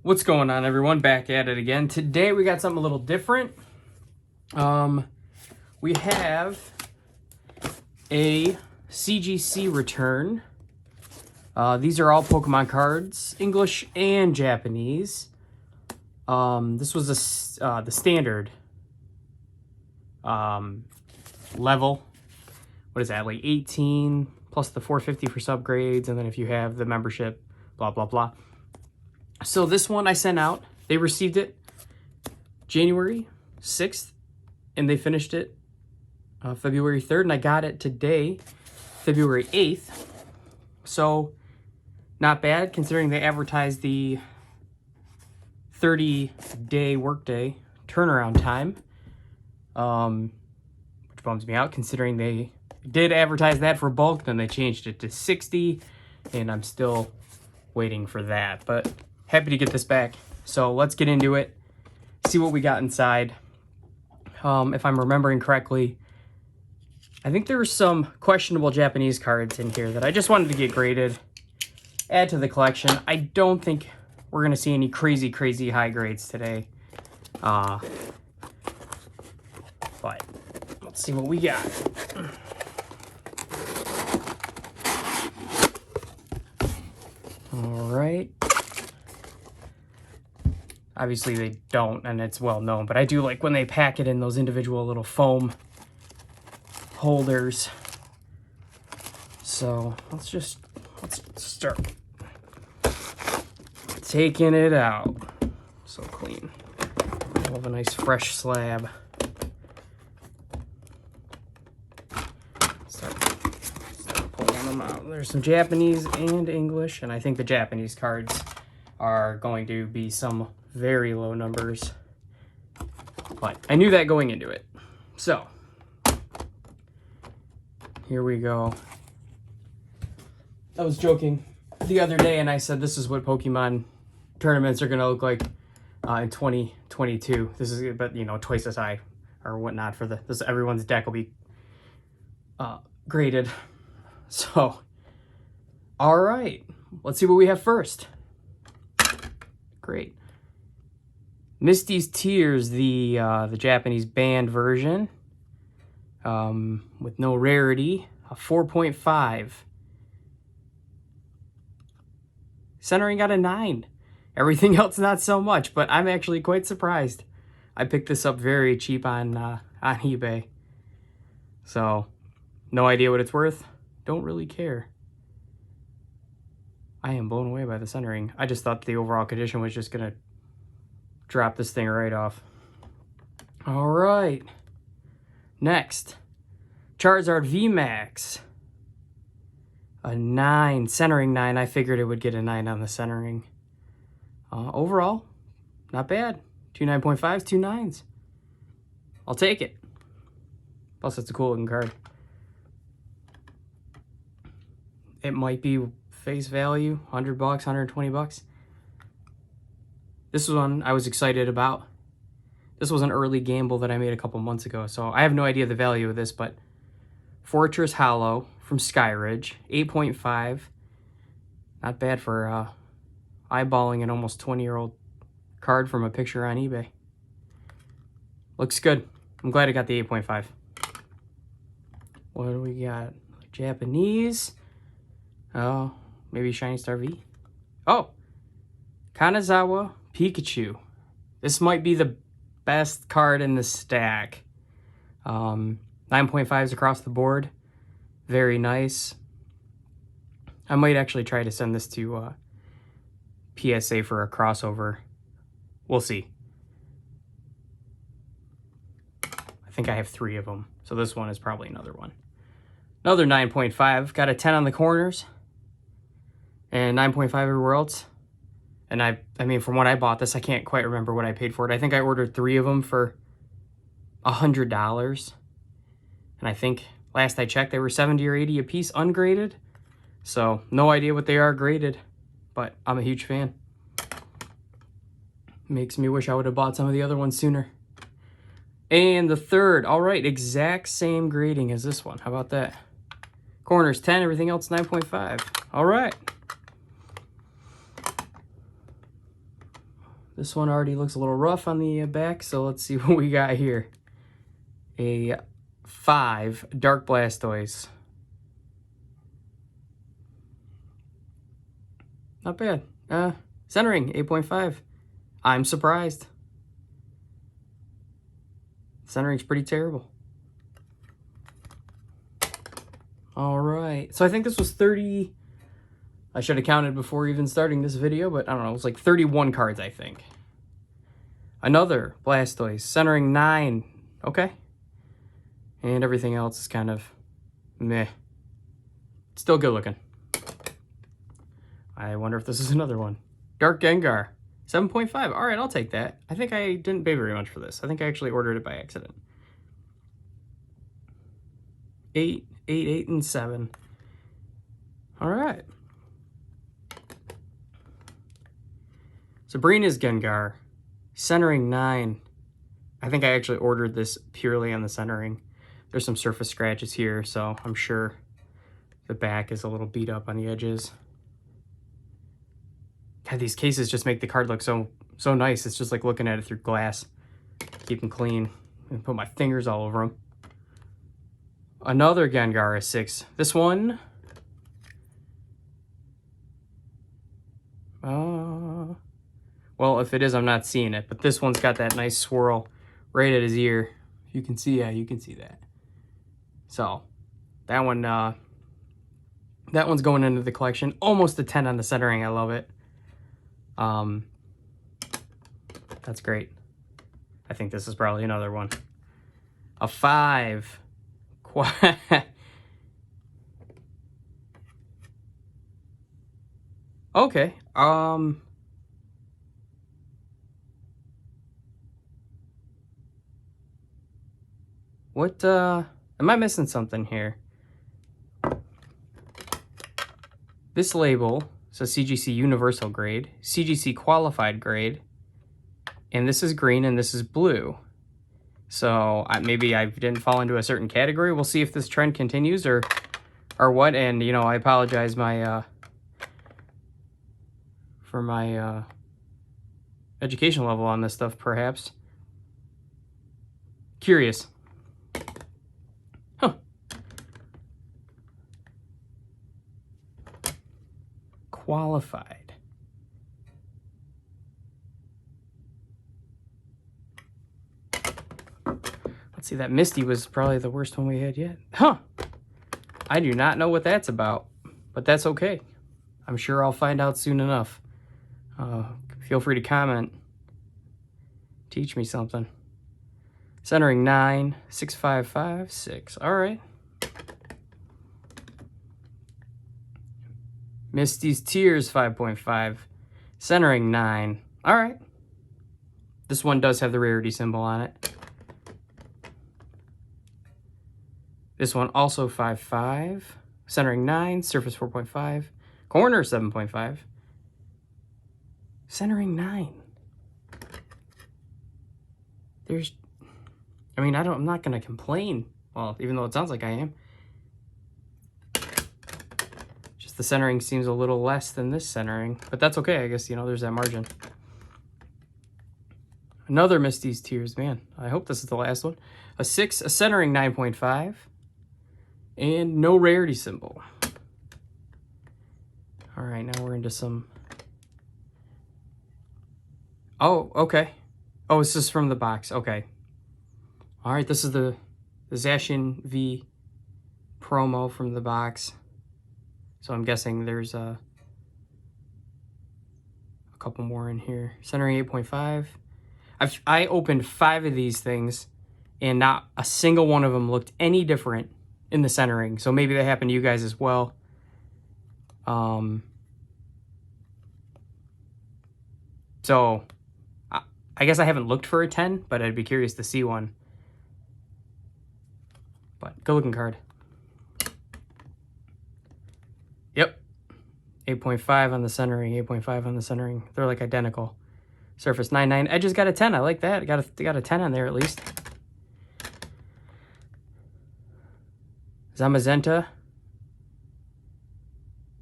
What's going on, everyone? Back at it again. Today we got something a little different. We have a CGC return. These are all Pokemon cards, English and Japanese. This was the standard level. What is that, like 18 plus the 450 for subgrades, and then if you have the membership, blah blah blah. So this one I sent out. They received it January 6th, and they finished it February 3rd, and I got it today, February 8th. So not bad, considering they advertised the 30-day workday turnaround time, which bums me out, considering they did advertise that for bulk, then they changed it to 60, and I'm still waiting for that. But happy to get this back. So let's get into it, see what we got inside. If I'm remembering correctly, I think there were some questionable Japanese cards in here that I just wanted to get graded, add to the collection. I don't think we're going to see any crazy high grades today. But let's see what we got. All right. Obviously they don't, and it's well known, but I do like when they pack it in those individual little foam holders. So let's start taking it out. So clean. I love a nice fresh slab. Start pulling them out. There's some Japanese and English, and I think the Japanese cards are going to be some very low numbers, but I knew that going into it. So here we go. I was joking the other day and I said this is what Pokemon tournaments are going to look like in 2022. This is, but you know, twice as high or whatnot for this. Everyone's deck will be graded. So all right, let's see what we have first. Great. Misty's Tears, the Japanese banned version, with no rarity, a 4.5. Centering got a 9. Everything else not so much, but I'm actually quite surprised. I picked this up very cheap on eBay. So, no idea what it's worth. Don't really care. I am blown away by the centering. I just thought the overall condition was just going to drop this thing right off. All right. Next, Charizard VMAX. A 9, centering 9. I figured it would get a 9 on the centering. Overall, not bad. 2 9.5s, 2 9s. I'll take it. Plus, it's a cool looking card. It might be face value, $100, $120. This was one I was excited about. This was an early gamble that I made a couple months ago, so I have no idea the value of this, but Fortress Hollow from Skyridge, 8.5. Not bad for eyeballing an almost 20-year-old card from a picture on eBay. Looks good. I'm glad I got the 8.5. What do we got? Japanese. Oh, maybe Shiny Star V. Oh, Kanazawa Pikachu. This might be the best card in the stack. 9.5s across the board. Very nice. I might actually try to send this to PSA for a crossover. We'll see. I think I have 3 of them, so this one is probably another one. Another 9.5. Got a 10 on the corners and 9.5 everywhere else. And I mean, from when I bought this, I can't quite remember what I paid for it. I think I ordered 3 of them for $100. And I think last I checked, they were 70 or 80 a piece ungraded. So no idea what they are graded, but I'm a huge fan. Makes me wish I would have bought some of the other ones sooner. And the third, all right, exact same grading as this one. How about that? Corners 10, everything else 9.5. All right. This one already looks a little rough on the back, so let's see what we got here. A 5 Dark Blastoise. Not bad. Centering 8.5. I'm surprised. Centering's pretty terrible. All right. So I think this was 30. I should have counted before even starting this video, but I don't know. It was like 31 cards, I think. Another Blastoise. Centering 9. Okay. And everything else is kind of meh. Still good looking. I wonder if this is another one. Dark Gengar. 7.5. All right, I'll take that. I think I didn't pay very much for this. I think I actually ordered it by accident. 8, 8, 8, and 7. All right. Sabrina's Gengar. Centering 9. I think I actually ordered this purely on the centering. There's some surface scratches here, so I'm sure the back is a little beat up on the edges. God, these cases just make the card look so nice. It's just like looking at it through glass. Keep them clean and put my fingers all over them. Another Gengar, a 6. This one, well, if it is, I'm not seeing it. But this one's got that nice swirl right at his ear. You can see, yeah, you can see that. So that one, that one's going into the collection. Almost a 10 on the centering. I love it. That's great. I think this is probably another one. A 5. Okay. What, am I missing something here? This label says CGC Universal Grade, CGC Qualified Grade, and this is green and this is blue. So maybe I didn't fall into a certain category. We'll see if this trend continues or what. And, you know, I apologize for my education level on this stuff, perhaps. Curious. Huh. Qualified. Let's see, that Misty was probably the worst one we had yet. Huh. I do not know what that's about, but that's okay. I'm sure I'll find out soon enough. Feel free to comment. Teach me something. Centering 9, 6, 5, 5, 6. All right. Misty's Tears 5.5. Centering 9. All right. This one does have the rarity symbol on it. This one also 5.5. Centering 9. Surface 4.5. Corner 7.5. Centering 9. I'm not going to complain. Well, even though it sounds like I am. Just the centering seems a little less than this centering. But that's okay. I guess, you know, there's that margin. Another Misty's Tears. Man, I hope this is the last one. A 6, a centering 9.5. And no rarity symbol. All right, now we're into some... Oh, okay. Oh, this is from the box. Okay. All right, this is the Zacian V promo from the box. So I'm guessing there's a couple more in here. Centering 8.5. I opened 5 of these things, and not a single one of them looked any different in the centering. So maybe that happened to you guys as well. So I guess I haven't looked for a 10, but I'd be curious to see one. But good looking card. Yep. 8.5 on the centering, 8.5 on the centering. They're like identical. Surface 9.9. Edges got a 10. I like that. Got a 10 on there at least. Zamazenta.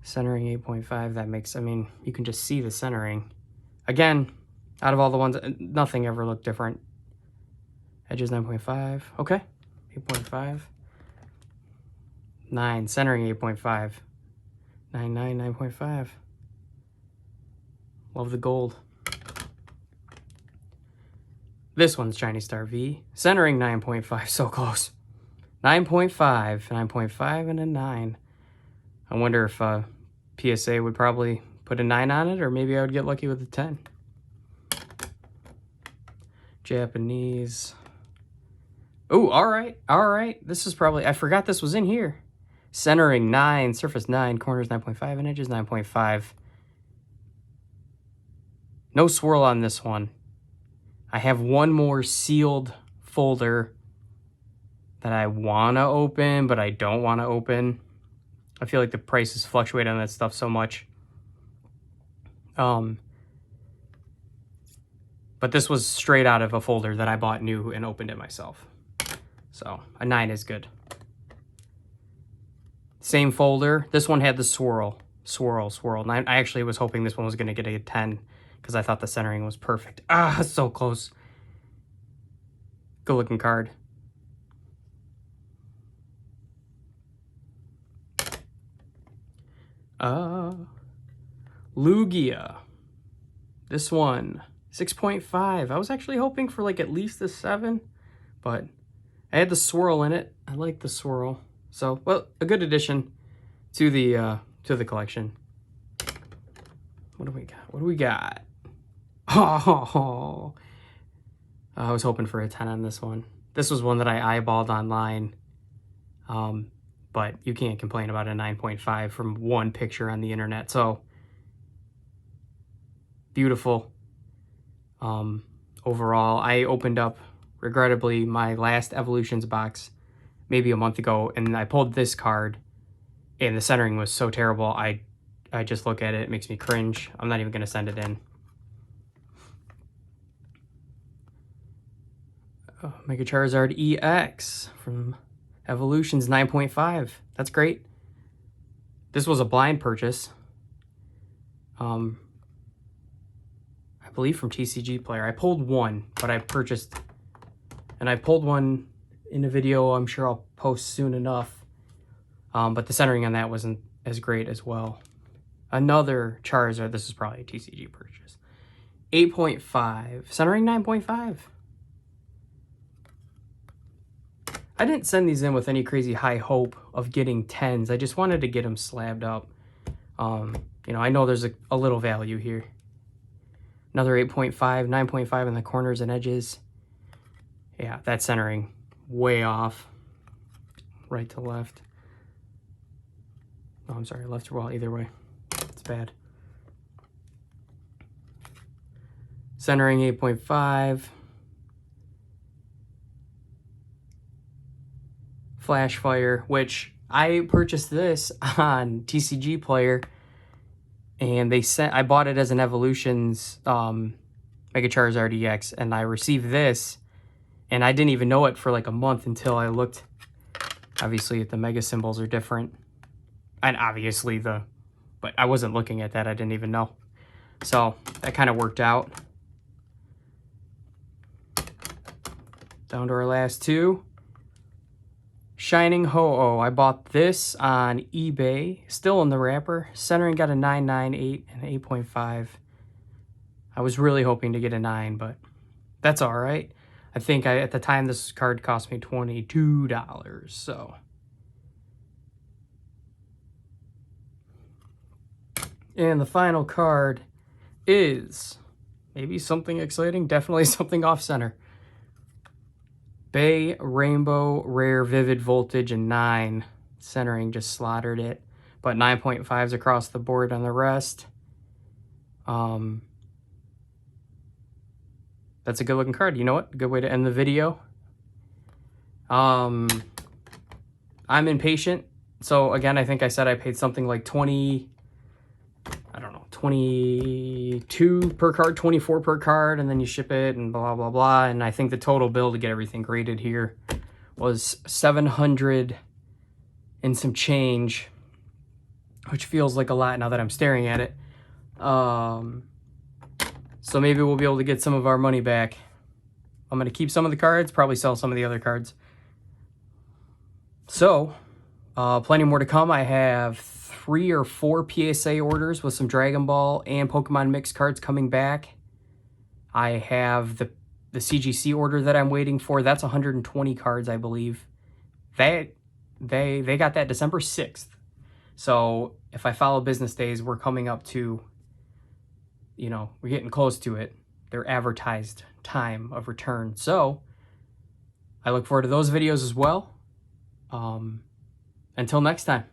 Centering 8.5. That makes, I mean, you can just see the centering. Again, out of all the ones, nothing ever looked different. Edges 9.5. Okay. 8.5. 9. Centering 8.5. 9, 9.5. Love the gold. This one's Chinese Star V. Centering 9.5. So close. 9.5. 9.5 and a 9. I wonder if PSA would probably put a 9 on it, or maybe I would get lucky with a 10. Japanese. Oh, all right. All right. This is probably, I forgot this was in here. Centering 9, surface 9, corners 9.5, and edges 9.5. No swirl on this one. I have one more sealed folder that I want to open, but I don't want to open. I feel like the prices fluctuate on that stuff so much. But this was straight out of a folder that I bought new and opened it myself. So a 9 is good. Same folder. This one had the swirl. And I actually was hoping this one was going to get a 10 because I thought the centering was perfect. Ah, so close. Good looking card. Lugia. This one, 6.5. I was actually hoping for like at least a 7, but I had the swirl in it. I like the swirl. So, well, a good addition to the collection. What do we got? What do we got? Oh, I was hoping for a 10 on this one. This was one that I eyeballed online. But you can't complain about a 9.5 from one picture on the internet. So beautiful. Overall, I opened up, regrettably, my last Evolutions box maybe a month ago, and I pulled this card, and the centering was so terrible. I just look at it, it makes me cringe. I'm not even going to send it in. Mega Charizard EX from Evolutions 9.5. That's great. This was a blind purchase. I believe from TCG Player. I pulled one, but I purchased, and I pulled one in a video I'm sure I'll post soon enough. But the centering on that wasn't as great as well. Another Charizard. This is probably a TCG purchase. 8.5. Centering 9.5. I didn't send these in with any crazy high hope of getting 10s. I just wanted to get them slabbed up. You know, I know there's a little value here. Another 8.5, 9.5 in the corners and edges. Yeah, that centering way off. Right to left. Oh, I'm sorry, left to right, either way. It's bad. Centering 8.5. Flash Fire, which I purchased this on TCG Player, and they sent, I bought it as an Evolutions Mega Charizard EX, and I received this, and I didn't even know it for like a month until I looked. Obviously, the mega symbols are different, and obviously but I wasn't looking at that. I didn't even know, so that kind of worked out. Down to our last two. Shining Ho-Oh. I bought this on eBay, still in the wrapper. Centering got a 9.98 and an 8.5. I was really hoping to get a 9, but that's all right. I think at the time this card cost me $22, so. And the final card is maybe something exciting, definitely something off-center. Bay Rainbow Rare Vivid Voltage and 9. Centering just slaughtered it. But 9.5s across the board on the rest. That's a good looking card. You know what? Good way to end the video. I'm impatient. So again, I think I said I paid something like 22 per card, 24 per card, and then you ship it and blah, blah, blah. And I think the total bill to get everything graded here was $700 and some change, which feels like a lot now that I'm staring at it. So maybe we'll be able to get some of our money back. I'm going to keep some of the cards, probably sell some of the other cards. So, plenty more to come. I have 3 or 4 PSA orders with some Dragon Ball and Pokemon Mix cards coming back. I have the CGC order that I'm waiting for. That's 120 cards, I believe. They got that December 6th. So if I follow business days, we're coming up to, you know, we're getting close to it. Their advertised time of return. So I look forward to those videos as well. Until next time.